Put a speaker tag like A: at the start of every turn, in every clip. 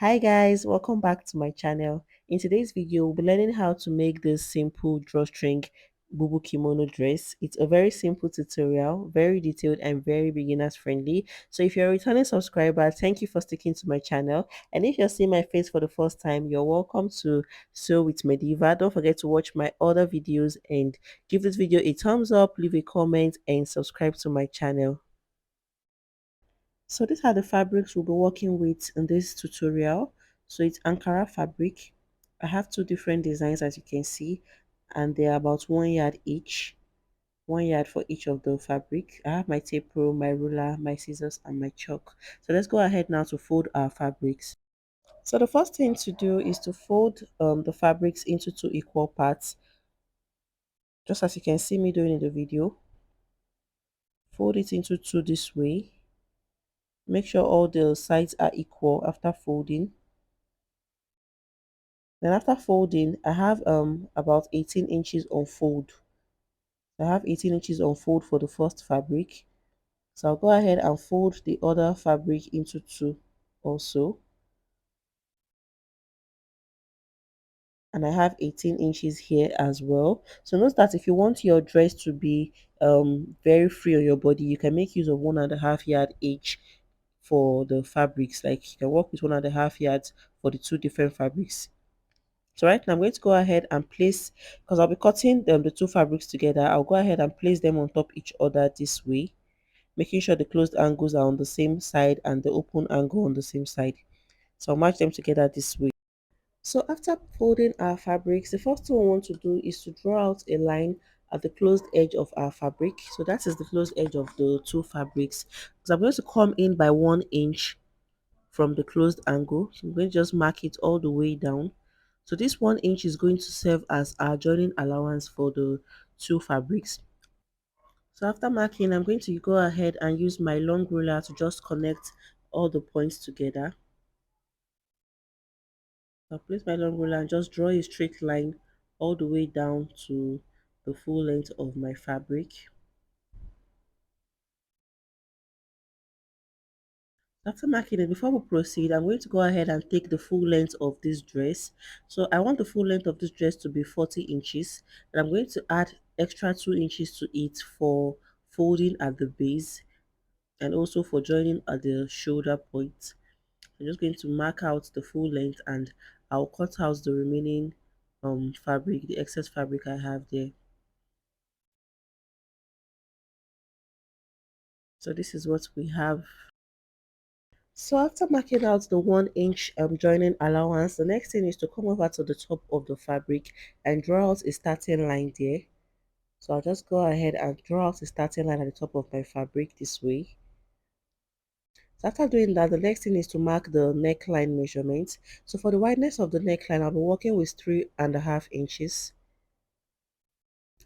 A: Hi guys, welcome back to my channel. In today's video, we'll be learning how to make this simple drawstring bubu kimono dress. It's a very simple tutorial, very detailed and very beginners friendly. So if you're a returning subscriber, thank you for sticking to my channel. And if you're seeing my face for the first time, you're welcome to Sew with Mediva. Don't forget to watch my other videos and give this video a thumbs up, leave a comment and subscribe to my channel. So these are the fabrics we'll be working with in this tutorial. So it's Ankara fabric. I have two different designs as you can see, and they're about 1 yard each. 1 yard for each of the fabric. I have my tape rule, my ruler, my scissors, and my chalk. So let's go ahead now to fold our fabrics. So the first thing to do is to fold the fabrics into two equal parts, just as you can see me doing in the video. Fold it into two this way. Make sure all the sides are equal after folding. Then after folding, I have about 18 inches on fold. I have 18 inches on fold for the first fabric. So I'll go ahead and fold the other fabric into two also. And I have 18 inches here as well. So note that if you want your dress to be very free on your body, you can make use of 1.5 yard each for the fabrics. Like you can work with 1.5 yards for the two different fabrics. So right now I'm going to go ahead and place, because I'll be cutting the two fabrics together, I'll go ahead and place them on top each other this way, making sure the closed angles are on the same side and the open angle on the same side. So I'll match them together this way. So after folding our fabrics, the first thing we want to do is to draw out a line at the closed edge of our fabric. So that is the closed edge of the two fabrics. So I'm going to come in by 1 inch from the closed angle. So I'm going to just mark it all the way down. So this 1 inch is going to serve as our joining allowance for the two fabrics. So after marking, I'm going to go ahead and use my long ruler to just connect all the points together. I'll place my long ruler and just draw a straight line all the way down to the full length of my fabric. After marking it, before we proceed, I'm going to go ahead and take the full length of this dress. So I want the full length of this dress to be 40 inches. And I'm going to add extra 2 inches to it for folding at the base and also for joining at the shoulder point. I'm just going to mark out the full length and I'll cut out the remaining fabric, the excess fabric I have there. So this is what we have. So after marking out the 1 inch joining allowance, the next thing is to come over to the top of the fabric and draw out a starting line there. So I'll just go ahead and draw out a starting line at the top of my fabric this way. So after doing that, the next thing is to mark the neckline measurement. So for the wideness of the neckline, I'll be working with 3.5 inches.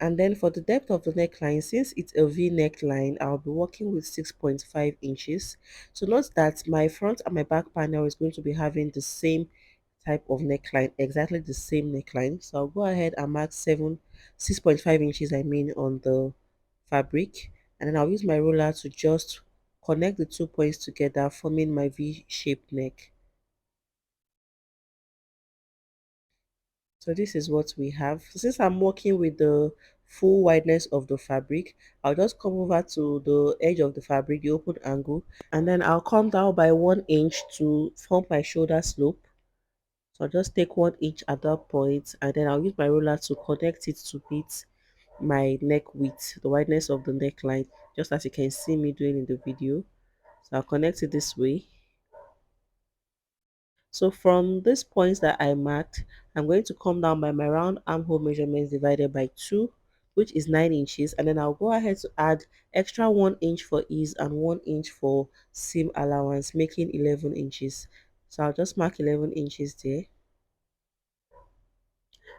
A: And then for the depth of the neckline, since it's a V neckline, I'll be working with 6.5 inches. So note that my front and my back panel is going to be having the same type of neckline, exactly the same neckline. So I'll go ahead and mark 6.5 inches, I mean, on the fabric. And then I'll use my ruler to just connect the 2 points together, forming my V-shaped neck. So this is what we have. Since I'm working with the full wideness of the fabric, I'll just come over to the edge of the fabric, the open angle, and then I'll come down by 1 inch to form my shoulder slope. So I'll just take 1 inch at that point, and then I'll use my ruler to connect it to meet my neck width, the wideness of the neckline, just as you can see me doing in the video. So I'll connect it this way. So from these points that I marked, I'm going to come down by my round armhole measurements divided by 2, which is 9 inches. And then I'll go ahead to add extra 1 inch for ease and 1 inch for seam allowance, making 11 inches. So I'll just mark 11 inches there.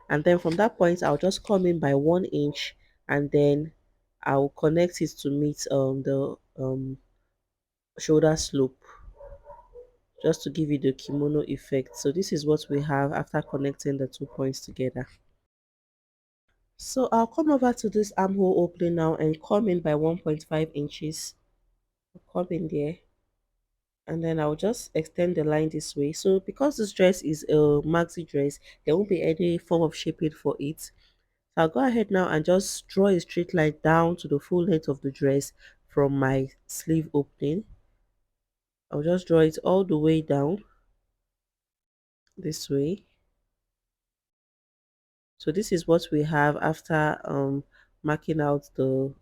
A: And then from that point, I'll just come in by 1 inch and then I'll connect it to meet the shoulder slope, just to give you the kimono effect. So this is what we have after connecting the 2 points together. So I'll come over to this armhole opening now and come in by 1.5 inches. I'll come in there And then I'll just extend the line this way. So because this dress is a maxi dress, there won't be any form of shaping for it. So I'll go ahead now and just draw a straight line down to the full length of the dress from my sleeve opening. I'll just draw it all the way down this way. So this is what we have after marking out the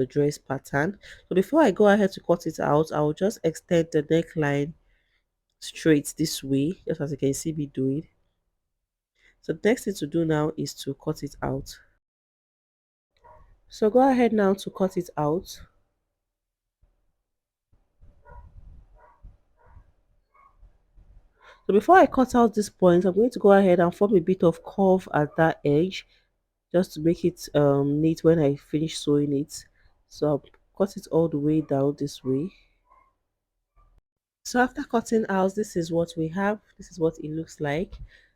A: dress pattern. So before I go ahead to cut it out, I'll just extend the neckline straight this way, just as you can see me doing. So the next thing to do now is to cut it out. So go ahead now to cut it out. So before I cut out this point, I'm going to go ahead and form a bit of curve at that edge just to make it neat when I finish sewing it. So I'll cut it all the way down this way. So after cutting out, this is what we have. This is what it looks like.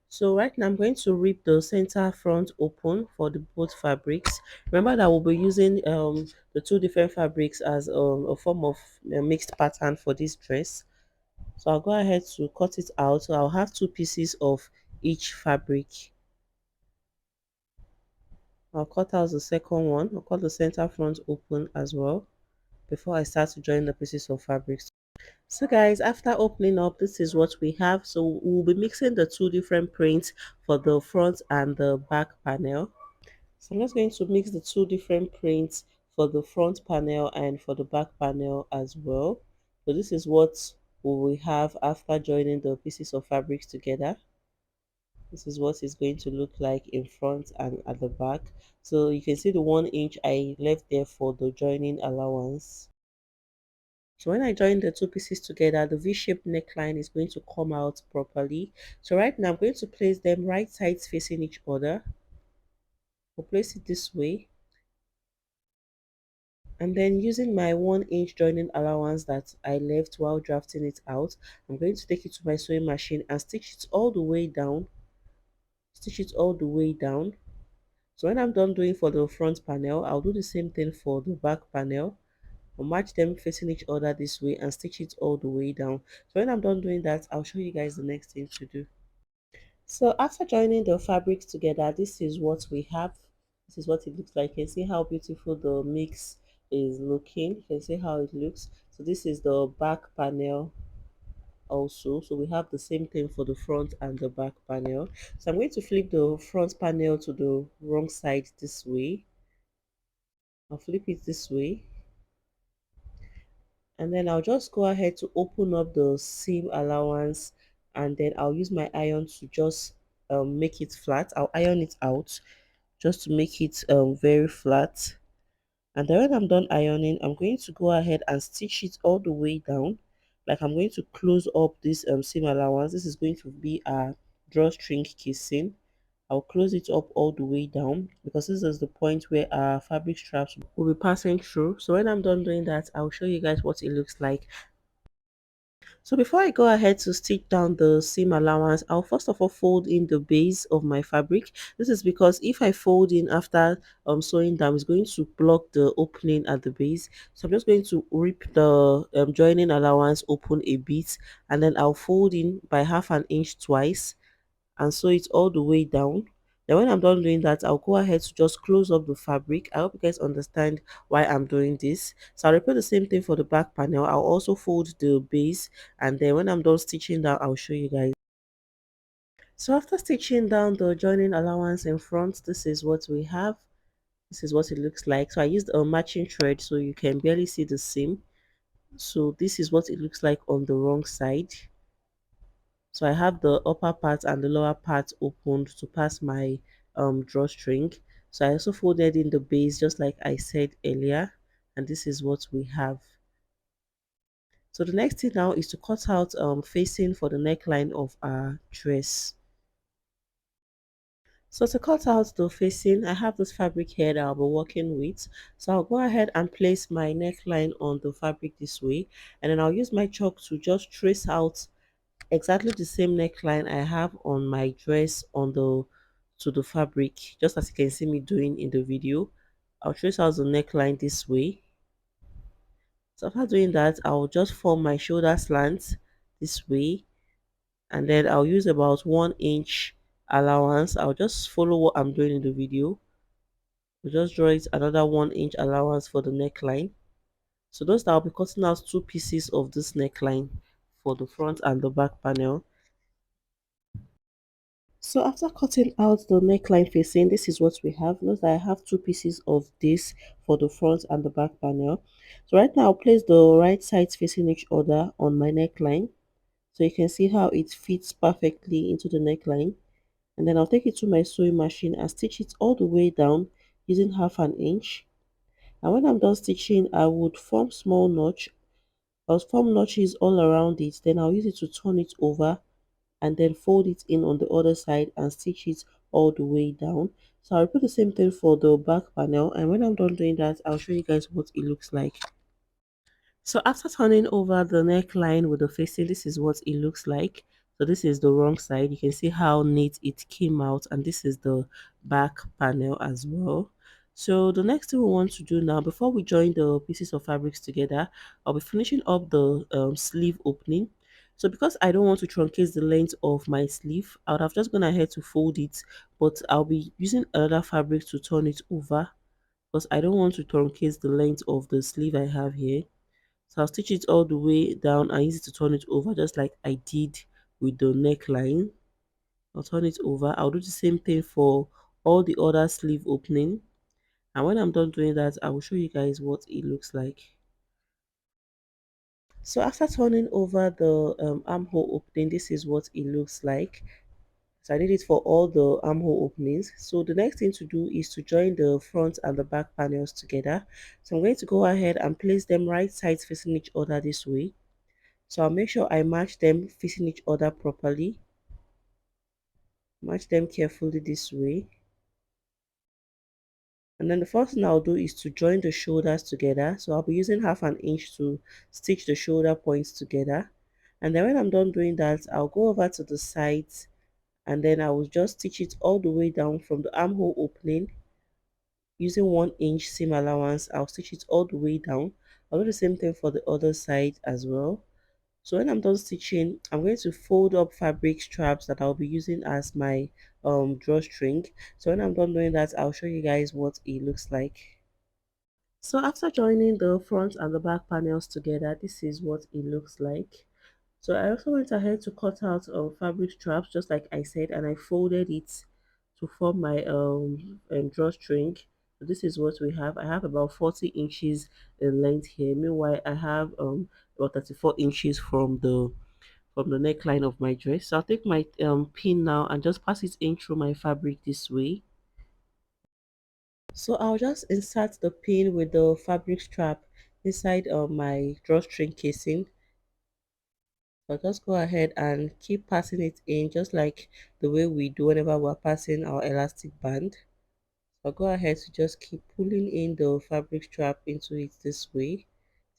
A: So right now I'm going to rip the center front open for the both fabrics. Remember that we'll be using the two different fabrics as a form of a mixed pattern for this dress. So I'll go ahead to cut it out. So I'll have two pieces of each fabric. I'll cut out the second one. I'll cut the center front open as well before I start to join the pieces of fabrics. So guys, after opening up, this is what we have. So we'll be mixing the two different prints for the front and the back panel. So I'm just going to mix the two different prints for the front panel and for the back panel as well. So this is what we will have after joining the pieces of fabrics together. This is what it's going to look like in front and at the back. So you can see the 1 inch I left there for the joining allowance. So when I join the two pieces together, the V-shaped neckline is going to come out properly. So right now I'm going to place them right sides facing each other. I'll place it this way. And then using my 1 inch joining allowance that I left while drafting it out, I'm going to take it to my sewing machine and stitch it all the way down. Stitch it all the way down. So when I'm done doing for the front panel, I'll do the same thing for the back panel. I'll match them facing each other this way and stitch it all the way down. So when I'm done doing that, I'll show you guys the next thing to do. So after joining the fabrics together, this is what we have. This is what it looks like. You can see how beautiful the mix is looking. You can see how it looks. So this is the back panel also. So we have the same thing for the front and the back panel. So I'm going to flip the front panel to the wrong side this way. I'll flip it this way. And then I'll just go ahead to open up the seam allowance, and then I'll use my iron to just make it flat. I'll iron it out just to make it very flat. And then when I'm done ironing, I'm going to go ahead and stitch it all the way down. Like I'm going to close up this seam allowance. This is going to be a drawstring casing. I'll close it up all the way down because this is the point where our fabric straps will be passing through. So when I'm done doing that, I'll show you guys what it looks like. So before I go ahead to stitch down the seam allowance, I'll first of all fold in the base of my fabric. This is because if I fold in after sewing down, it's going to block the opening at the base. So I'm just going to rip the joining allowance open a bit, and then I'll fold in by 1/2 inch twice and sew it all the way down. Then when I'm done doing that, I'll go ahead to just close up the fabric. I hope you guys understand why I'm doing this. So I'll repeat the same thing for the back panel. I'll also fold the base, and then when I'm done stitching down, I'll show you guys. So after stitching down the joining allowance in front, this is what we have. This is what it looks like. So I used a matching thread so you can barely see the seam. So this is what it looks like on the wrong side. So I have the upper part and the lower part opened to pass my drawstring. So I also folded in the base just like I said earlier, and this is what we have. So the next thing now is to cut out facing for the neckline of our dress. So to cut out the facing, I have this fabric here that I'll be working with. So I'll go ahead and place my neckline on the fabric this way, and then I'll use my chalk to just trace out exactly the same neckline I have on my dress on the to the fabric, just as you can see me doing in the video. I'll trace out the neckline this way. So after doing that, I'll just form my shoulder slant this way, and then I'll use about 1 inch allowance. I'll just follow what I'm doing in the video. We'll just draw it another 1 inch allowance for the neckline. So those I'll be cutting out 2 pieces of this neckline for the front and the back panel. So after cutting out the neckline facing, this is what we have. Notice that I have 2 pieces of this for the front and the back panel. So right now I'll place the right sides facing each other on my neckline. So you can see how it fits perfectly into the neckline. And then I'll take it to my sewing machine and stitch it all the way down using 1/2 inch. And when I'm done stitching, I would form small notch. I'll form notches all around it. Then I'll use it to turn it over and then fold it in on the other side and stitch it all the way down. So I'll repeat the same thing for the back panel, and when I'm done doing that, I'll show you guys what it looks like. So after turning over the neckline with the facing, this is what it looks like. So this is the wrong side. You can see how neat it came out, and this is the back panel as well. So the next thing we want to do now, before we join the pieces of fabrics together, I'll be finishing up the sleeve opening. So because I don't want to truncate the length of my sleeve, I would have just gone ahead to fold it, but I'll be using another fabric to turn it over because I don't want to truncate the length of the sleeve I have here. So I'll stitch it all the way down and use it to turn it over just like I did with the neckline. I'll turn it over. I'll do the same thing for all the other sleeve opening. And when I'm done doing that, I will show you guys what it looks like. So after turning over the armhole opening, this is what it looks like. So I did it for all the armhole openings. So the next thing to do is to join the front and the back panels together. So I'm going to go ahead and place them right sides facing each other this way. So I'll make sure I match them facing each other properly. Match them carefully this way. And then the first thing I'll do is to join the shoulders together. So I'll be using 1/2 inch to stitch the shoulder points together. And then when I'm done doing that, I'll go over to the sides and then I will just stitch it all the way down from the armhole opening using 1 inch seam allowance. I'll stitch it all the way down. I'll do the same thing for the other side as well. So when I'm done stitching, I'm going to fold up fabric straps that I'll be using as my drawstring. So when I'm done doing that, I'll show you guys what it looks like. So after joining the front and the back panels together, this is what it looks like. So I also went ahead to cut out fabric straps just like I said, and I folded it to form my drawstring. So this is what we have. I have about 40 inches in length here. Meanwhile, I have about 34 inches from the neckline of my dress. So I'll take my pin now and just pass it in through my fabric this way. So I'll just insert the pin with the fabric strap inside my drawstring casing. So just go ahead and keep passing it in just like the way we do whenever we're passing our elastic band. So go ahead to just keep pulling in the fabric strap into it this way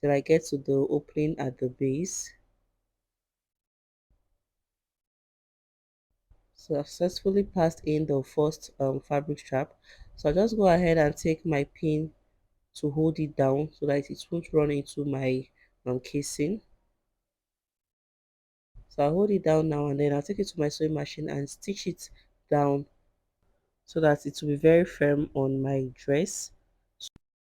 A: till I get to the opening at the base. So I've successfully passed in the first fabric strap. So I'll just go ahead and take my pin to hold it down so that it won't run into my casing. So I'll hold it down now and then I'll take it to my sewing machine and stitch it down so that it will be very firm on my dress.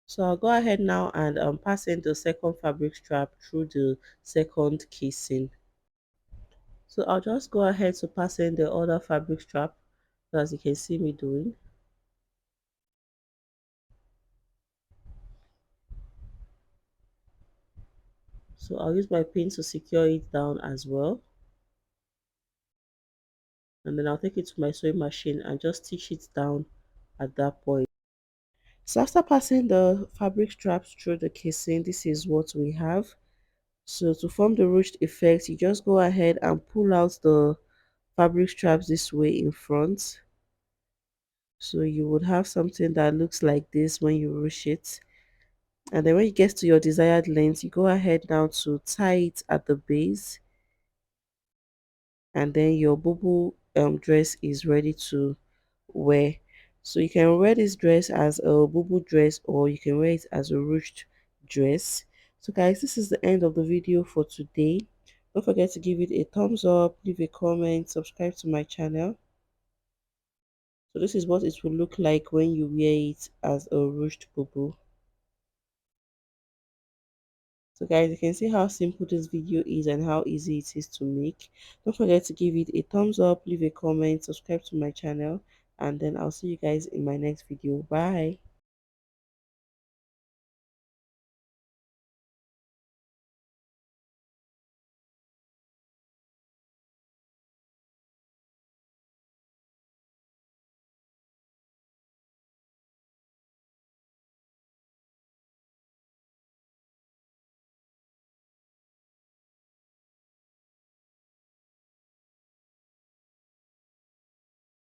A: So I'll go ahead now and pass in the second fabric strap through the second casing. So I'll just go ahead to pass in the other fabric strap as you can see me doing. So I'll use my pin to secure it down as well. And then I'll take it to my sewing machine and just stitch it down at that point. So after passing the fabric straps through the casing, this is what we have. So to form the ruched effect, you just go ahead and pull out the fabric straps this way in front. So you would have something that looks like this when you ruche it. And then when it gets to your desired length, you go ahead now to tie it at the base. And then your bubu dress is ready to wear. So you can wear this dress as a bubu dress or you can wear it as a ruched dress. So guys, this is the end of the video for today. Don't forget to give it a thumbs up, leave a comment, subscribe to my channel. So this is what it will look like when you wear it as a ruched bubu. So guys, you can see how simple this video is and how easy it is to make. Don't forget to give it a thumbs up, leave a comment, subscribe to my channel, and then I'll see you guys in my next video. Bye.